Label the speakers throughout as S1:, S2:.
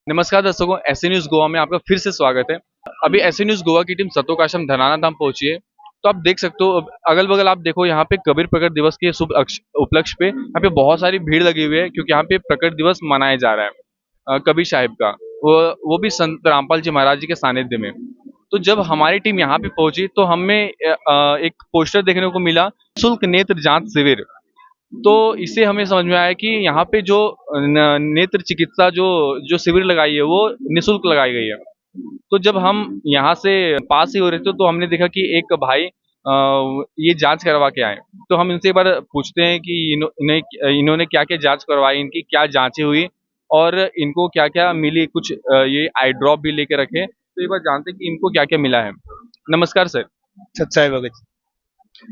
S1: नमस्कार दर्शकों, SA news Goa में आपका फिर से स्वागत है। अभी एसए न्यूज़ गोवा की टीम सतोक आश्रम धनाना धाम पहुंची है। तो आप देख सकते हो अगल-बगल आप देखो यहाँ पे कबीर प्रकट दिवस के शुभ उपलक्ष्य पे यहाँ पे बहुत सारी भीड़ लगी हुई है क्योंकि यहाँ पे प्रकट दिवस मनाया जा रहा है कबीर साहिब का। वो भी संत रामपाल जी महाराज जी के सानिध्य में। तो जब हमारी टीम यहाँ पे पहुंची तो हमें एक पोस्टर देखने को मिला, निःशुल्क नेत्र जांच शिविर। तो इससे हमें समझ में आया कि यहाँ पे जो नेत्र चिकित्सा जो जो शिविर लगाई है वो निःशुल्क लगाई गई है। तो जब हम यहाँ से पास ही हो रहे थे तो हमने देखा कि एक भाई ये जांच करवा के आए। तो हम इनसे एक बार पूछते हैं कि इन्होंने क्या क्या जांच करवाई, इनकी क्या जांचें हुई और इनको क्या क्या मिली। कुछ ये आई ड्रॉप भी लेके रखे, तो एक बार जानते हैं कि इनको क्या क्या मिला है। नमस्कार सर।
S2: सच्चाई भगत।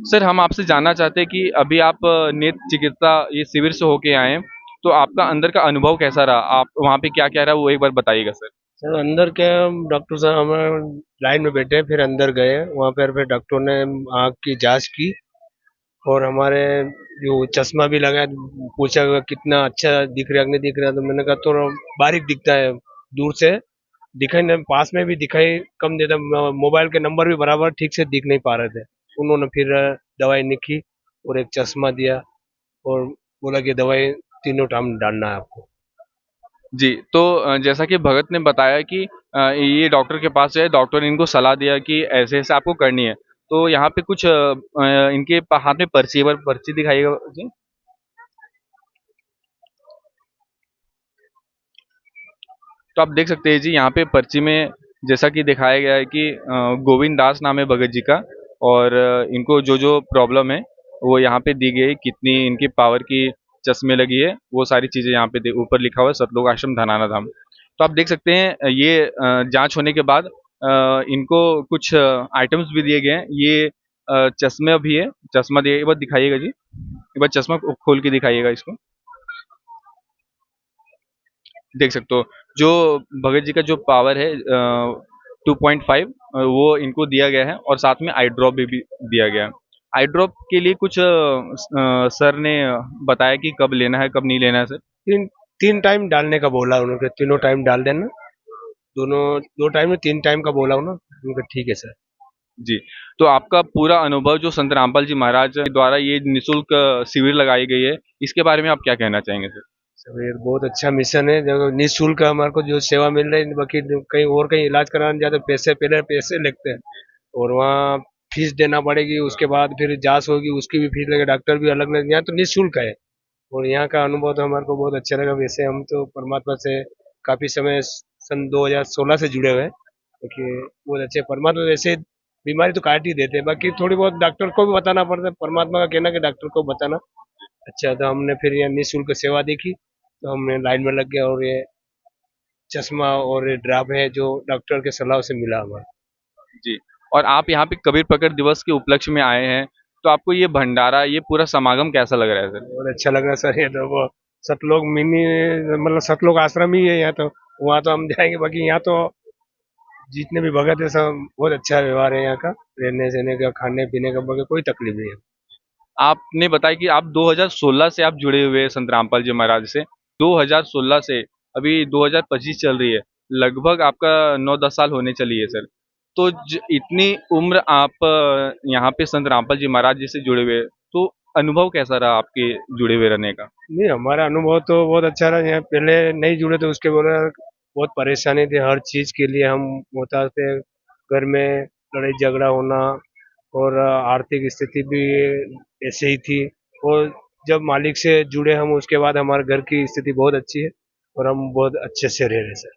S1: सर हम आपसे जानना चाहते हैं कि अभी आप नेत्र चिकित्सा ये शिविर से होके आए हैं, तो आपका अंदर का अनुभव कैसा रहा? आप वहाँ पे क्या क्या रहा वो एक बार बताइएगा सर।
S2: सर अंदर के डॉक्टर साहब हमें लाइन में बैठे, फिर अंदर गए। वहाँ पर फिर डॉक्टर ने आँख की जांच की और हमारे जो चश्मा भी लगाया, पूछा कितना अच्छा दिख रहा है कि नहीं दिख रहा है। तो मैंने कहा थोड़ा बारीक दिखता है, दूर से दिखाई नहीं, पास में भी दिखाई कम देता। मोबाइल के नंबर भी बराबर ठीक से दिख नहीं पा रहे थे। उन्होंने फिर दवाई लिखी और एक चश्मा दिया और बोला कि दवाई तीनों टाइम डालना है आपको।
S1: जी, तो जैसा कि भगत ने बताया कि ये डॉक्टर के पास है, डॉक्टर ने इनको सलाह दिया कि ऐसे-ऐसे आपको करनी है। तो यहाँ पे कुछ इनके हाथ में पर्ची है, एक बार पर्ची दिखाइएगा जी। तो आप देख सकते हैं जी यहाँ पे पर्ची में जैसा कि दिखाया गया है कि गोविंद दास नाम है भगत जी का और इनको जो जो प्रॉब्लम है वो यहाँ पे दी गई, कितनी इनकी पावर की चश्मे लगी है वो सारी चीज़ें यहाँ पे ऊपर लिखा हुआ है, सतलोक आश्रम धनाना धाम। तो आप देख सकते हैं ये जांच होने के बाद इनको कुछ आइटम्स भी दिए गए हैं। ये चश्मे भी है, चश्मा दिए, एक बार दिखाइएगा जी, एक बार चश्मा खोल के दिखाइएगा इसको। देख सकते हो जो भगत जी का जो पावर है 2.5 वो इनको दिया गया है और साथ में आई ड्रॉप भी दिया गया है। आई ड्रॉप के लिए कुछ सर ने बताया कि कब लेना है कब नहीं लेना है सर।
S2: तीन तीन टाइम डालने का बोला उन्होंने, तीनों टाइम डाल देना। दोनों दो टाइम में तीन टाइम का बोला उन्होंने। उनका ठीक है सर।
S1: जी, तो आपका पूरा अनुभव जो संत रामपाल जी महाराज द्वारा ये निःशुल्क शिविर लगाई गई है, इसके बारे में आप क्या कहना चाहेंगे सर?
S2: सर ये बहुत अच्छा मिशन है, जो निःशुल्क हमारे को जो सेवा मिल रही है। बाकी कहीं और कहीं इलाज कराने जाते पैसे, पहले पैसे लगते हैं और वहाँ फीस देना पड़ेगी। उसके बाद फिर जांच होगी, उसकी भी फीस लगेगी, डॉक्टर भी अलग लगे। यहाँ तो निःशुल्क है और यहाँ का अनुभव तो हमारे को बहुत अच्छा लगा। वैसे हम तो परमात्मा से काफी समय सन 2016 से जुड़े हुए हैं, क्योंकि बहुत अच्छे परमात्मा वैसे बीमारी तो काट ही देते हैं। बाकी थोड़ी बहुत डॉक्टर को भी बताना पड़ता है, परमात्मा का कहना कि डॉक्टर को बताना। अच्छा, तो हमने फिर यहाँ निःशुल्क सेवा देखी तो हमने लाइन में लग गया और ये चश्मा और ये ड्रॉप है जो डॉक्टर के सलाह से मिला हमारा।
S1: जी, और आप यहाँ पे कबीर प्रकट दिवस के उपलक्ष्य में आए हैं, तो आपको ये भंडारा, ये पूरा समागम कैसा लग रहा है सर?
S2: बहुत अच्छा लग रहा है सर। ये तो वो सतलोक मिनी, मतलब सतलोक आश्रम ही है यहाँ तो। वहाँ तो हम जाएंगे, बाकी यहाँ तो जितने भी भगत है सब बहुत अच्छा व्यवहार है यहाँ का। रहने सहने का, खाने पीने का बगैर कोई तकलीफ नहीं है।
S1: आपने बताया कि आप 2016 से आप जुड़े हुए हैं संत रामपाल जी महाराज से। 2016 से अभी 2025 चल रही है, लगभग आपका 9-10 साल होने चली है सर। तो इतनी उम्र आप यहाँ पे संत रामपाल जी महाराज जी से जुड़े हुए हैं, तो अनुभव कैसा रहा आपके जुड़े हुए रहने का?
S2: नहीं, हमारा अनुभव तो बहुत अच्छा रहा। यहाँ पहले नहीं जुड़े थे, उसके बोले बहुत परेशानी थी हर चीज के लिए। हम होता थे घर में लड़ाई झगड़ा होना और आर्थिक स्थिति भी ऐसे ही थी। और जब मालिक से जुड़े हम, उसके बाद हमारे घर की स्थिति बहुत अच्छी है और हम बहुत अच्छे से रह रहे सर।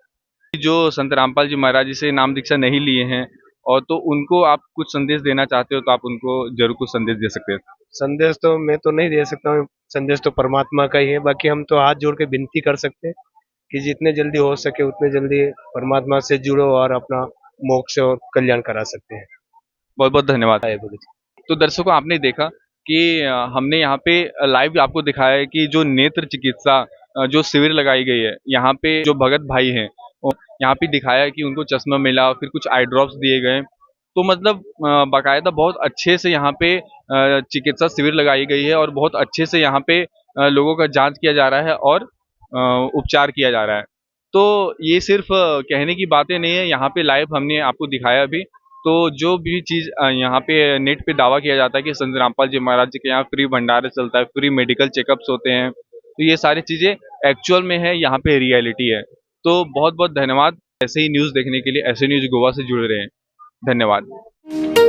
S1: जो संत रामपाल जी महाराज जी से नाम दीक्षा नहीं लिए हैं और तो उनको आप कुछ संदेश देना चाहते हो तो आप उनको जरूर कुछ संदेश दे सकते हैं।
S2: संदेश तो मैं तो नहीं दे सकता हूँ, संदेश तो परमात्मा का ही है। बाकी हम तो हाथ जोड़ के विनती कर सकते हैं कि जितने जल्दी हो सके उतने जल्दी परमात्मा से जुड़ो और अपना मोक्ष और कल्याण करा सकते हैं।
S1: बहुत बहुत धन्यवाद।
S2: आए बोले।
S1: तो दर्शकों आपने देखा कि हमने यहाँ पे लाइव आपको दिखाया है कि जो नेत्र चिकित्सा जो शिविर लगाई गई है यहाँ पे जो भगत भाई हैं यहाँ पे दिखाया है कि उनको चश्मा मिला, फिर कुछ आई ड्रॉप्स दिए गए। तो मतलब बाकायदा बहुत अच्छे से यहाँ पे चिकित्सा शिविर लगाई गई है और बहुत अच्छे से यहाँ पे लोगों का जांच किया जा रहा है और उपचार किया जा रहा है। तो ये सिर्फ कहने की बातें नहीं है, यहाँ पे लाइव हमने आपको दिखाया अभी। तो जो भी चीज़ यहाँ पे नेट पे दावा किया जाता है कि संत रामपाल जी महाराज जी के यहाँ फ्री भंडारा चलता है, फ्री मेडिकल चेकअप्स होते हैं, तो ये सारी चीज़ें एक्चुअल में है, यहाँ पे रियलिटी है। तो बहुत बहुत धन्यवाद ऐसे ही न्यूज़ देखने के लिए, ऐसे न्यूज़ गोवा से जुड़े रहें। धन्यवाद।